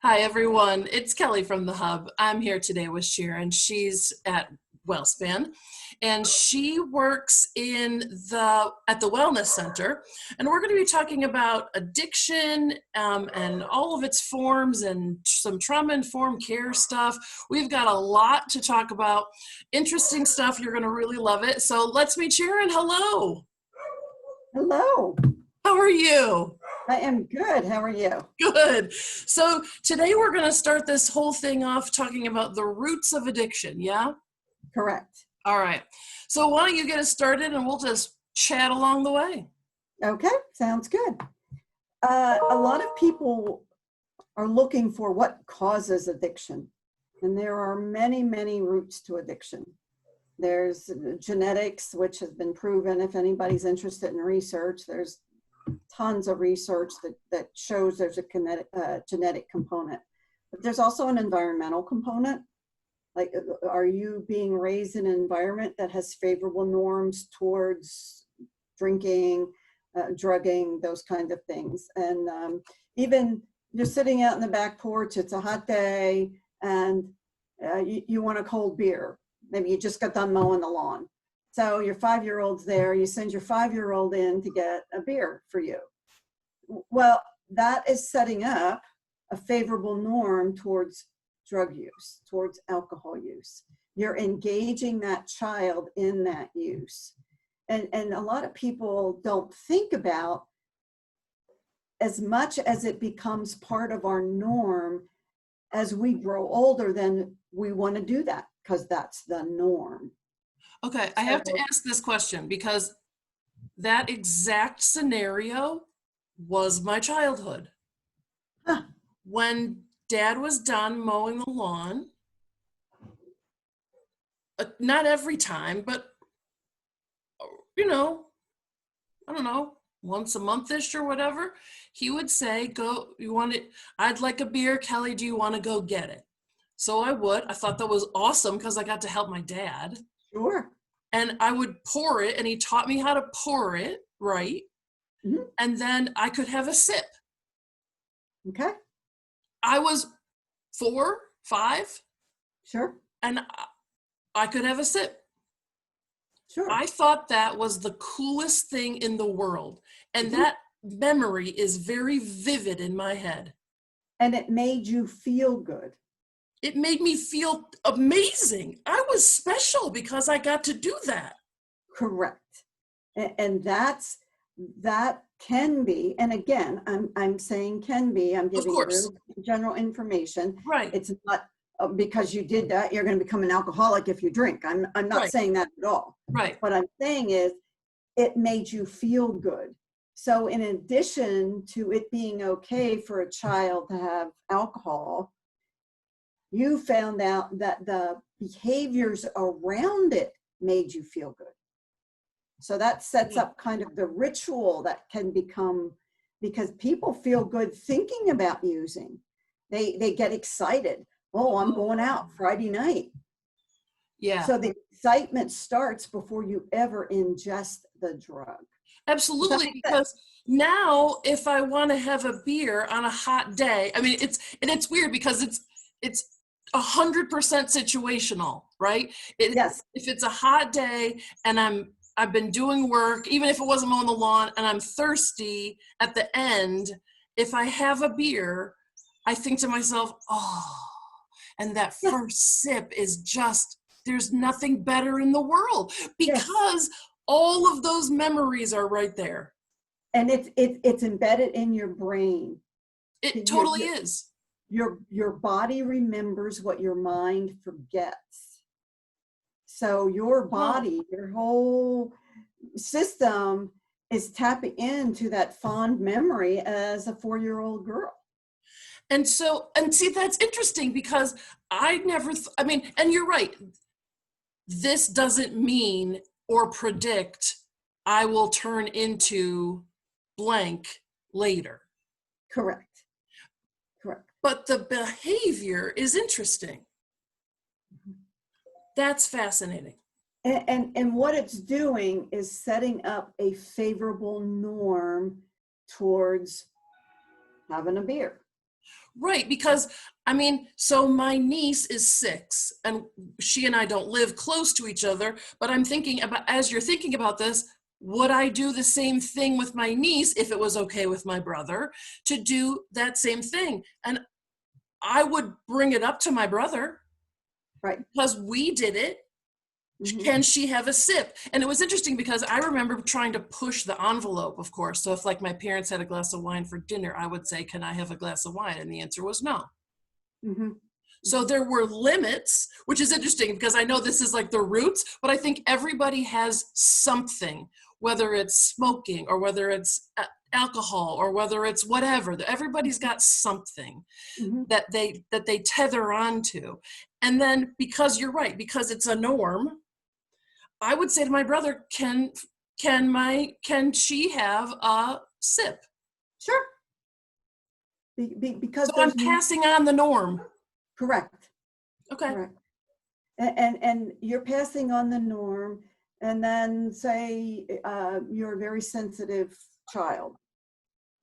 Hi, everyone. It's Kelly from the Hub. I'm here today with Sharon. She's at WellSpan, and she works at the Wellness Center. And we're going to be talking about addiction and all of its forms and some trauma-informed care stuff. We've got a lot to talk about. Interesting stuff. You're going to really love it. So let's meet Sharon. Hello. Hello. How are you? I am good. How are you? Good. So today we're going to start this whole thing off talking about the roots of addiction, yeah? Correct. All right. So why don't you get us started and we'll just chat along the way. Okay, sounds good. A lot of people are looking for what causes addiction. And there are many, many roots to addiction. There's genetics, which has been proven. If anybody's interested in research, there's tons of research that shows there's a genetic component. But there's also an environmental component. Like, are you being raised in an environment that has favorable norms towards drinking, drugging, those kinds of things? And even you're sitting out in the back porch, it's a hot day, and you want a cold beer. Maybe you just got done mowing the lawn. So your 5-year-old's there, you send your 5-year-old in to get a beer for you. Well, that is setting up a favorable norm towards drug use, towards alcohol use. You're engaging that child in that use. And a lot of people don't think about, as much as it becomes part of our norm, as we grow older, then we want to do that because that's the norm. Okay, I have to ask this question because that exact scenario was my childhood. Huh. When Dad was done mowing the lawn, not every time, but, I don't know, once a month-ish or whatever, he would say, I'd like a beer, Kelly, do you want to go get it? So I would. I thought that was awesome because I got to help my dad. Sure. And I would pour it, and he taught me how to pour it right. Mm-hmm. And then I could have a sip. Okay. I was 4, 5. Sure. And I could have a sip. Sure. I thought that was the coolest thing in the world. And Mm-hmm. that memory is very vivid in my head. And it made you feel good. It made me feel amazing. I was special because I got to do that. Correct. And that can be, and again, I'm saying can be, I'm giving real general information. Right. It's not because you did that, you're going to become an alcoholic if you drink. I'm not saying that at all. Right. What I'm saying is it made you feel good. So in addition to it being okay for a child to have alcohol, you found out that the behaviors around it made you feel good. So that sets up kind of the ritual that can become, because people feel good thinking about using. They get excited. Oh, I'm going out Friday night. Yeah. So the excitement starts before you ever ingest the drug. Absolutely, because now if I want to have a beer on a hot day, I mean, it's weird because it's 100% situational, right? Yes. If it's a hot day and I've been doing work, even if it wasn't mowing the lawn, and I'm thirsty at the end, if I have a beer, I think to myself, oh, and that first sip is just, there's nothing better in the world because all of those memories are right there. And it's embedded in your brain. It totally is. Your body remembers what your mind forgets. So your body, your whole system is tapping into that fond memory as a 4-year-old girl. And see, that's interesting because and you're right. This doesn't mean or predict I will turn into blank later. Correct. But the behavior is interesting. That's fascinating. And what it's doing is setting up a favorable norm towards having a beer. Right, because I mean, so my niece is 6 and she and I don't live close to each other, but I'm thinking about, as you're thinking about this, would I do the same thing with my niece if it was okay with my brother to do that same thing? And I would bring it up to my brother Right. because we did it. Mhm. Can she have a sip? And it was interesting because I remember trying to push the envelope, of course. So if like my parents had a glass of wine for dinner, I would say, can I have a glass of wine? And the answer was no. Mhm. So there were limits, which is interesting because I know this is like the roots, but I think everybody has something, whether it's smoking or whether it's alcohol or whether it's whatever. Everybody's got something Mhm. that they tether onto. And then because you're right, because it's a norm, I would say to my brother, can she have a sip? Sure. So Because I'm there's passing on the norm. correct. Okay. Correct. And you're passing on the norm, and then say you're a very sensitive child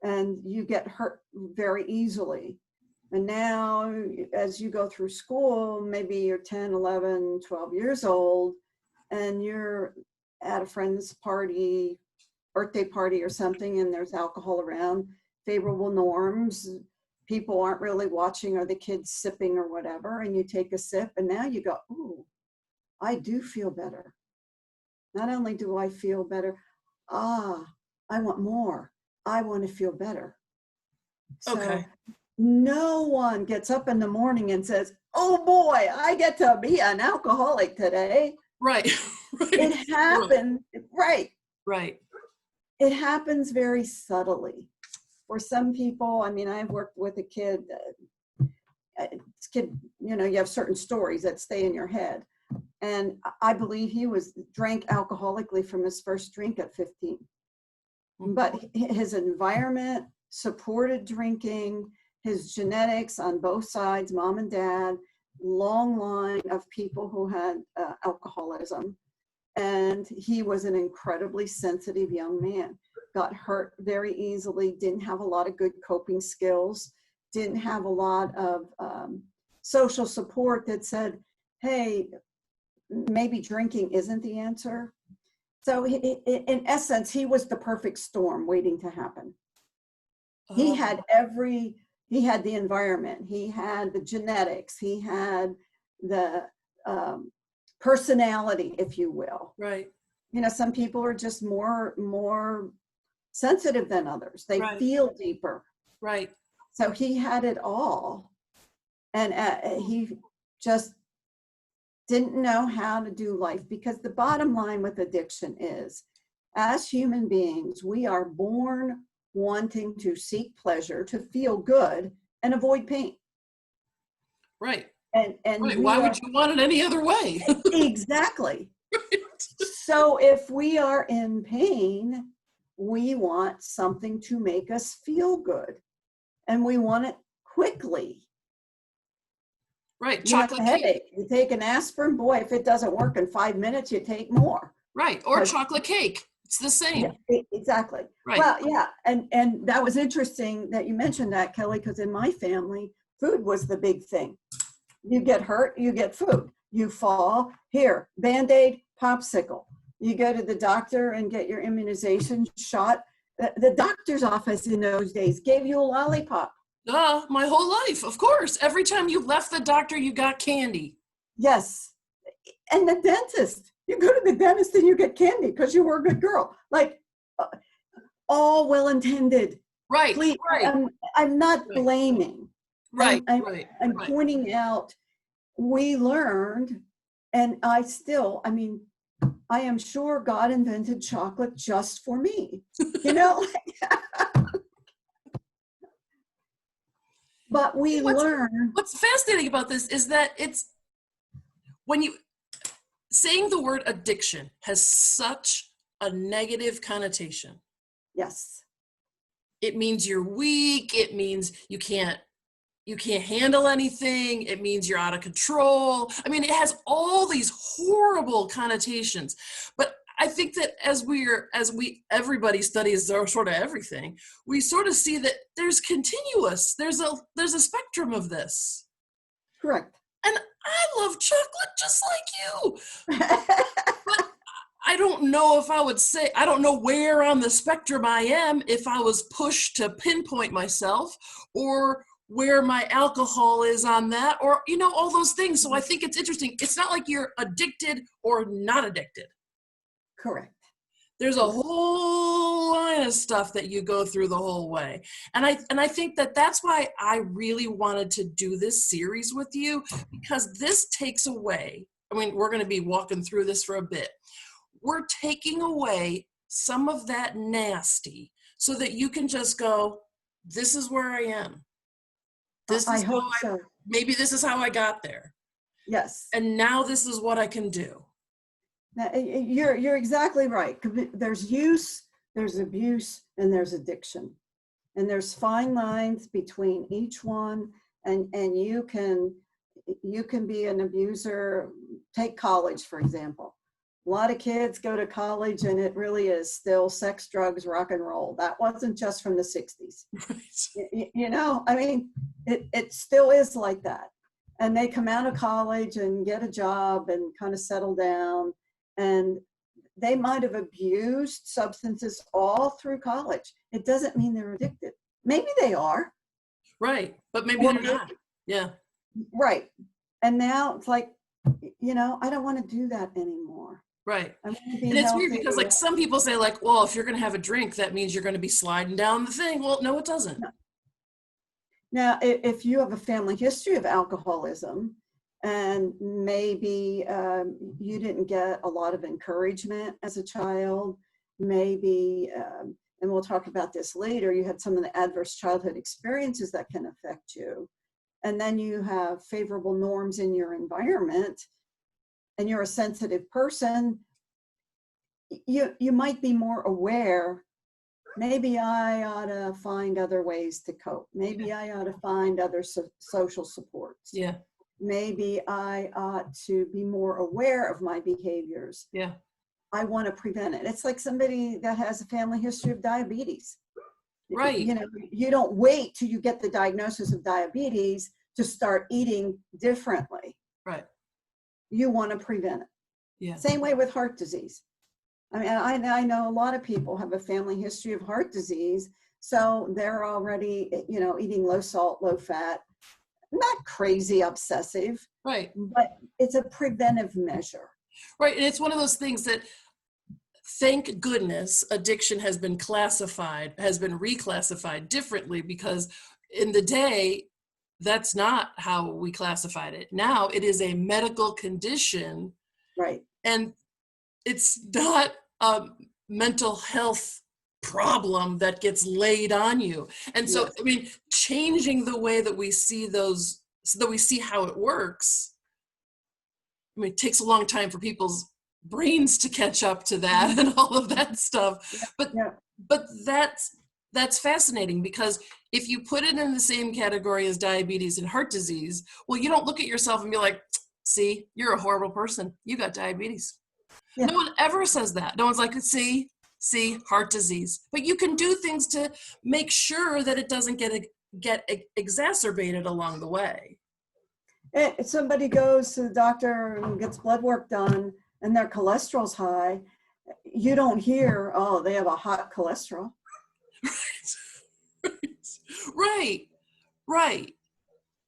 and you get hurt very easily, and now as you go through school, maybe you're 10, 11, 12 years old, and you're at a friend's party, birthday party or something, and there's alcohol around, favorable norms, people aren't really watching, are the kids sipping or whatever, and you take a sip and now you go, ooh, I do feel better. Not only do I feel better, ah, I want more. I want to feel better. So Okay. no one gets up in the morning and says, oh boy, I get to be an alcoholic today. Right. It Right. Right. happens, right. Right. It happens very subtly. For some people, I mean, I've worked with a kid, this kid, you know, you have certain stories that stay in your head. And I believe he drank alcoholically from his first drink at 15. But his environment supported drinking, his genetics on both sides, mom and dad, long line of people who had alcoholism. And he was an incredibly sensitive young man, got hurt very easily, didn't have a lot of good coping skills, didn't have a lot of social support that said, hey, maybe drinking isn't the answer. So in essence, he was the perfect storm waiting to happen. He had he had the environment, he had the genetics, he had the personality, if you will. Right. You know, some people are just more sensitive than others. They Right. feel deeper. Right. So he had it all. And he just didn't know how to do life, because the bottom line with addiction is, as human beings, we are born wanting to seek pleasure, to feel good and avoid pain. Right. And Right. Why we would are you want it any other way? exactly. So if we are in pain, we want something to make us feel good, and we want it quickly. Right. You have a Chocolate cake. headache, you take an aspirin, boy, if it doesn't work in 5 minutes, you take more. Right. Or chocolate cake. It's the Yeah, same. exactly. Right. Well, yeah, and that was interesting that you mentioned that, Kelly, because in my family, food was the big thing. You get hurt, you get food. You fall, here, Band-Aid, popsicle. You go to the doctor and get your immunization shot. The doctor's office in those days gave you a lollipop. Duh, my whole life, of course. Every time you left the doctor, you got candy. Yes. And the dentist, you go to the dentist and you get candy because you were a good girl. Like, all well intended. Right. Please, Right. I'm not Right. blaming. Right. I'm Right. Right. pointing out, we learned, and I mean, I am sure God invented chocolate just for me, you know? But we learn. What's fascinating about this is that it's when you saying the word addiction has such a negative connotation. Yes. It means you're weak. It means you can't handle anything. It means you're out of control. I mean, it has all these horrible connotations. But I think that everybody studies sort of everything, we sort of see that there's there's a spectrum of this. Correct. And I love chocolate just like you. But I don't know if I don't know where on the spectrum I am if I was pushed to pinpoint myself, or where my alcohol is on that, or, all those things. So I think it's interesting. It's not like you're addicted or not addicted. Correct. There's a whole line of stuff that you go through the whole way. And I think that that's why I really wanted to do this series with you, because this takes away, we're going to be walking through this for a bit. We're taking away some of that nasty so that you can just go, this is where I am. I hope so. Maybe this is how I got there. Yes. And now this is what I can do. Now, you're exactly right. There's use, there's abuse, and there's addiction. And there's fine lines between each one. And you can be an abuser. Take college, for example. A lot of kids go to college and it really is still sex, drugs, rock and roll. That wasn't just from the 60s. Right. It still is like that. And they come out of college and get a job and kind of settle down. And they might have abused substances all through college. It doesn't mean they're addicted. Maybe they are. Right. But maybe they're not. Yeah. Right. And now it's like, I don't want to do that anymore. Right. And it's weird because some people say well, if you're going to have a drink, that means you're going to be sliding down the thing. Well, no, it doesn't. Now, if you have a family history of alcoholism and maybe you didn't get a lot of encouragement as a child, maybe, and we'll talk about this later, you had some of the adverse childhood experiences that can affect you. And then you have favorable norms in your environment, and you're a sensitive person, you might be more aware. Maybe I ought to find other ways to cope. Maybe I ought to find other social supports. Yeah. Maybe I ought to be more aware of my behaviors. Yeah. I want to prevent it. It's like somebody that has a family history of diabetes. Right. You don't wait till you get the diagnosis of diabetes to start eating differently. Right. You want to prevent it. Yeah. Same way with heart disease. I know a lot of people have a family history of heart disease, so they're already, eating low salt, low fat, not crazy obsessive. Right. But it's a preventive measure. Right. And it's one of those things that, thank goodness, addiction has been reclassified differently, because in the day, that's not how we classified it. Now it is a medical condition. Right. And it's not a mental health problem that gets laid on you. And so, yes. Changing the way that we see those, so that we see how it works, it takes a long time for people's brains to catch up to that and all of that stuff. But that's fascinating, because if you put it in the same category as diabetes and heart disease, well, you don't look at yourself and be like, see, you're a horrible person. You got diabetes. Yeah. No one ever says that. No one's like, see, heart disease. But you can do things to make sure that it doesn't get exacerbated along the way. If somebody goes to the doctor and gets blood work done and their cholesterol's high, you don't hear, oh, they have a hot cholesterol. Right.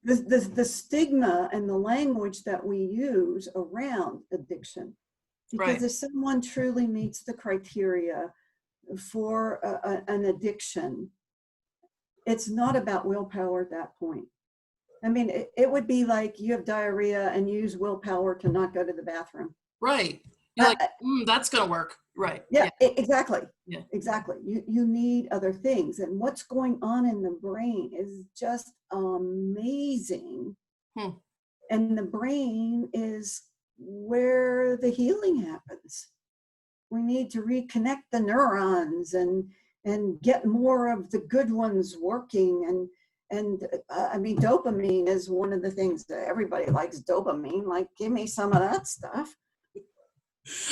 The stigma and the language that we use around addiction. Because if someone truly meets the criteria for an addiction, it's not about willpower at that point. It would be like you have diarrhea and use willpower to not go to the bathroom. Right. You're like, that's going to work. Right. Yeah, exactly. Yeah. Exactly. You need other things. And what's going on in the brain is just amazing. And the brain is where the healing happens. We need to reconnect the neurons and get more of the good ones working. And dopamine is one of the things that everybody likes. Dopamine, like, give me some of that stuff.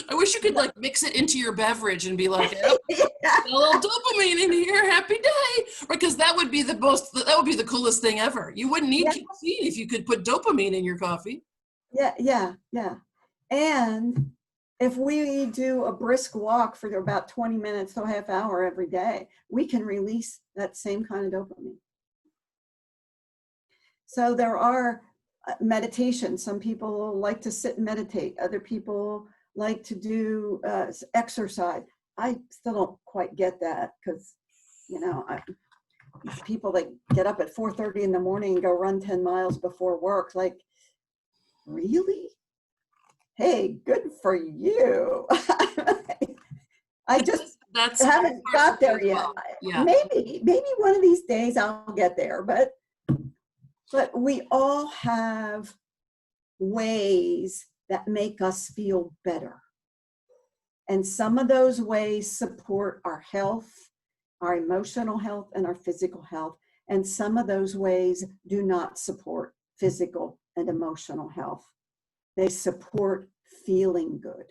I wish you could like mix it into your beverage and be like, yep, Yeah. a little dopamine in here, happy day. Because that would be that would be the coolest thing ever. You wouldn't need Yeah. caffeine if you could put dopamine in your coffee. Yeah, yeah, yeah. And if we do a brisk walk for about 20 minutes to a half hour every day, we can release that same kind of dopamine. So there are meditations. Some people like to sit and meditate. Other people like to do exercise. I still don't quite get that because, people that get up at 4:30 in the morning and go run 10 miles before work, like, really? Hey, good for you. I just That's haven't got there yet. well. Yeah. Maybe one of these days I'll get there, but we all have ways that make us feel better. And some of those ways support our health, our emotional health, and our physical health. And some of those ways do not support physical and emotional health. They support feeling good.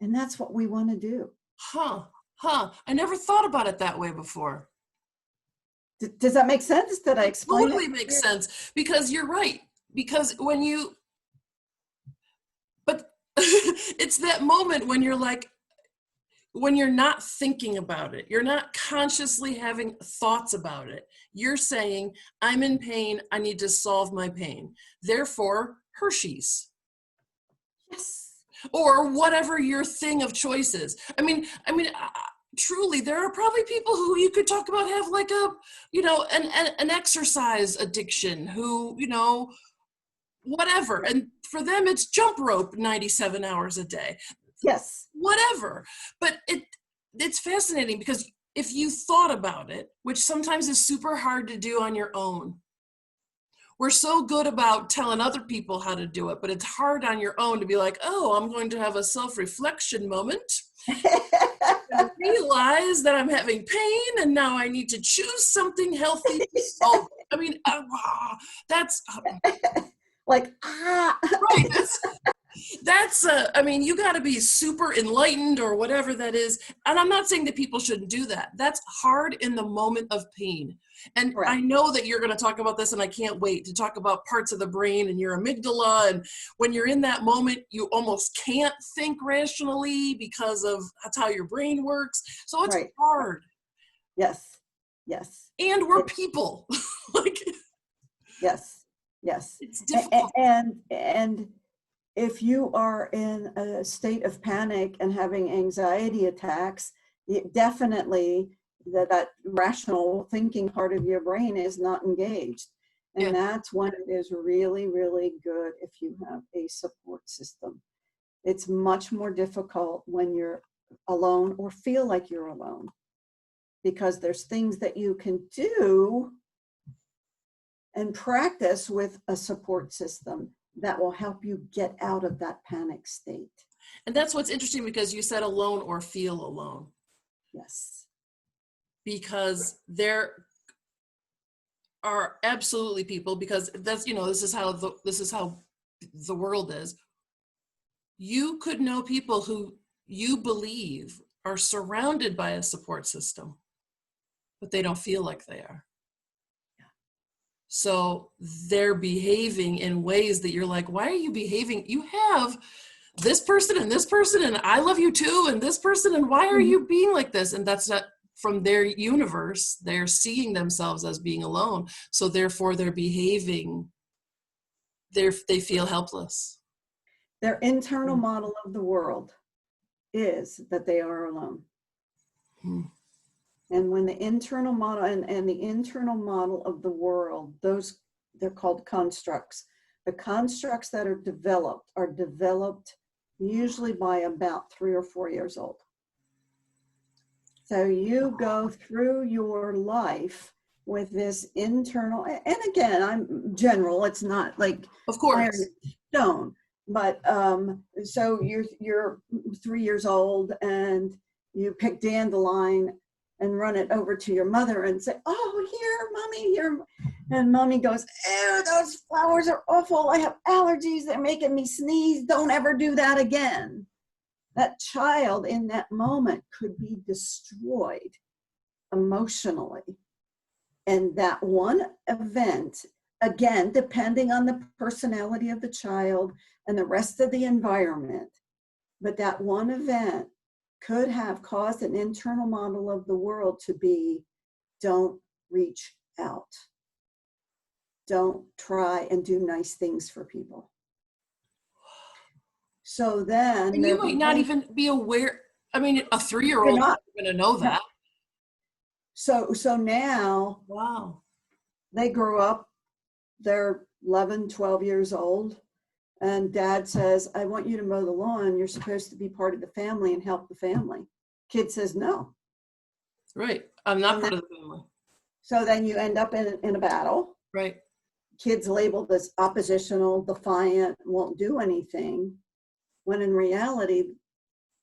And that's what we want to do. Huh. I never thought about it that way before. Does that make sense? Did I explain Totally it? makes sense because you're right. Because but it's that moment when you're like, when you're not thinking about it, you're not consciously having thoughts about it. You're saying, I'm in pain, I need to solve my pain. Therefore, Hershey's. Yes. Or whatever your thing of choice is. I mean, truly, there are probably people who you could talk about have like an exercise addiction who, whatever. And for them, it's jump rope 97 hours a day. Yes. Whatever. But it's fascinating because if you thought about it, which sometimes is super hard to do on your own, we're so good about telling other people how to do it, but it's hard on your own to be like, oh, I'm going to have a self-reflection moment and realize that I'm having pain and now I need to choose something healthy to solve. I mean, that's Like, right. You got to be super enlightened or whatever that is. And I'm not saying that people shouldn't do that. That's hard in the moment of pain. And right. I know that you're going to talk about this, and I can't wait to talk about parts of the brain and your amygdala. And when you're in that moment, you almost can't think rationally because of that's how your brain works. So it's right. hard. Yes. And we're people. Like, yes. It's difficult. And if you are in a state of panic and having anxiety attacks, definitely that rational thinking part of your brain is not engaged. And that's when it is really, really good if you have a support system. It's much more difficult when you're alone or feel like you're alone, because there's things that you can do and practice with a support system that will help you get out of that panic state. And that's what's interesting, because you said alone or feel alone. Yes. Because there are absolutely people, because that's, this is how the world is. You could know people who you believe are surrounded by a support system, but they don't feel like they are. So they're behaving in ways that you're like, why are you behaving? You have this person and I love you too, and this person, and why are you being like this? And that's not from their universe. They're seeing themselves as being alone. So therefore they're behaving, they feel helpless. Their internal model of the world is that they are alone. And when the internal model and the internal model of the world, they're called constructs. The constructs that are developed usually by about 3 or 4 years old. So you go through your life with this internal, and again, I'm general, it's not like of course iron and stone, but so you're 3 years old and you pick dandelion and run it over to your mother and say, oh, here, mommy, here. And mommy goes, ew, those flowers are awful. I have allergies. They're making me sneeze. Don't ever do that again. That child in that moment could be destroyed emotionally. And that one event, again, depending on the personality of the child and the rest of the environment, but that one event could have caused an internal model of the world to be, don't reach out. Don't try and do nice things for people. So then, and you might not even be aware. I mean, a 3-year-old is going to know that. So now, Wow. they grew up, they're 11, 12 years old, and dad says, I want you to mow the lawn. You're supposed to be part of the family and help the family. Kid says, no. Right. I'm not part of the family. So then you end up in a battle. Right. Kids labeled as oppositional, defiant, won't do anything, when in reality,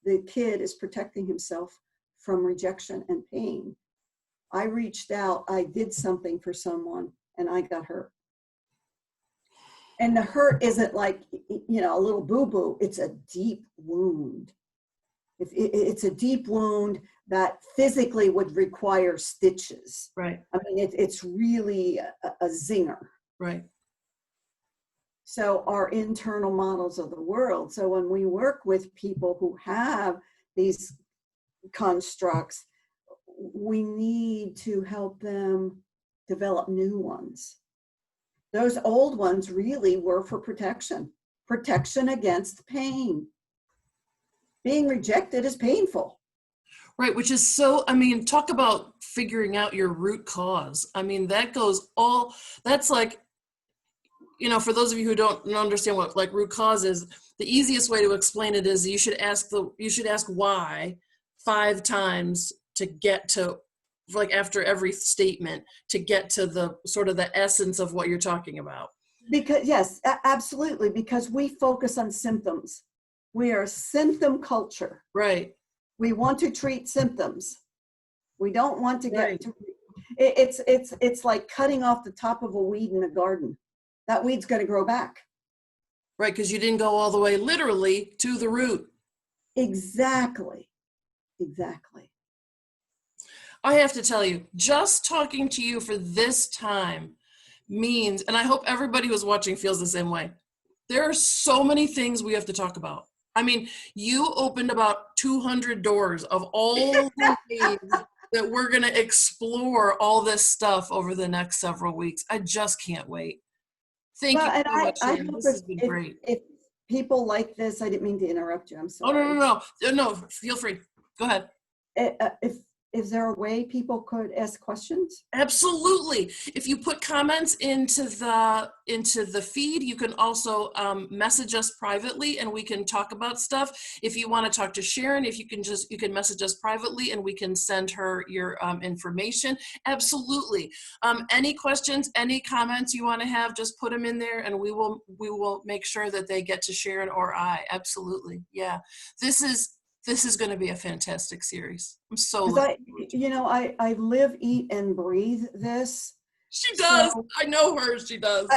the kid is protecting himself from rejection and pain. I reached out, I did something for someone, and I got hurt. And the hurt isn't like, a little boo-boo, it's a deep wound. It's a deep wound that physically would require stitches. Right. I mean, it's really a zinger. Right. So our internal models of the world. So when we work with people who have these constructs, we need to help them develop new ones. Those old ones really were for protection against pain. Being rejected is painful. Right, which is so, I mean, talk about figuring out your root cause. I mean, that's like, for those of you who don't understand what like root cause is, the easiest way to explain it is you should ask why 5 times to get to, like, after every statement, to get to the sort of the essence of what you're talking about. Because yes, absolutely, because we focus on symptoms. We are a symptom culture. Right. We want to treat symptoms. We don't want to get Right. to, it's like cutting off the top of a weed in a garden. That weed's going to grow back. Right, because you didn't go all the way literally to the root. Exactly. I have to tell you, just talking to you for this time means, and I hope everybody who's watching feels the same way, there are so many things we have to talk about. I mean, you opened about 200 doors of all the ways that we're going to explore all this stuff over the next several weeks. I just can't wait. Thank you so much, Sharon. This has been great. If people like this, I didn't mean to interrupt you. I'm sorry. Oh, no, feel free. Go ahead. Is there a way people could ask questions? Absolutely. If you put comments into the feed, you can also message us privately and we can talk about stuff. If you want to talk to Sharon, you can message us privately and we can send her your information. Absolutely. Any questions, any comments you want to have, just put them in there and we will make sure that they get to Sharon or I. Absolutely. Yeah. This is going to be a fantastic series. I'm so looking forward to it. I live, eat, and breathe this. She does. I know her. She does.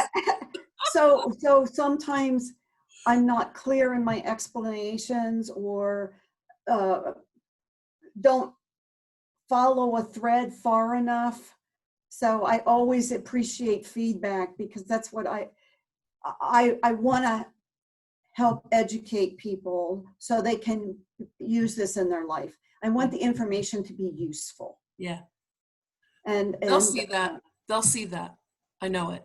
So sometimes I'm not clear in my explanations or don't follow a thread far enough. So I always appreciate feedback because that's what I want to help educate people so they can use this in their life. I want the information to be useful. Yeah. And they'll see that. They'll see that. I know it.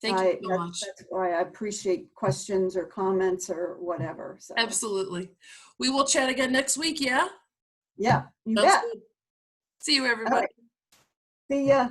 Thank you so much. That's why I appreciate questions or comments or whatever. So. Absolutely. We will chat again next week, yeah? Yeah, you That's bet. good. See you, everybody. Right. See ya.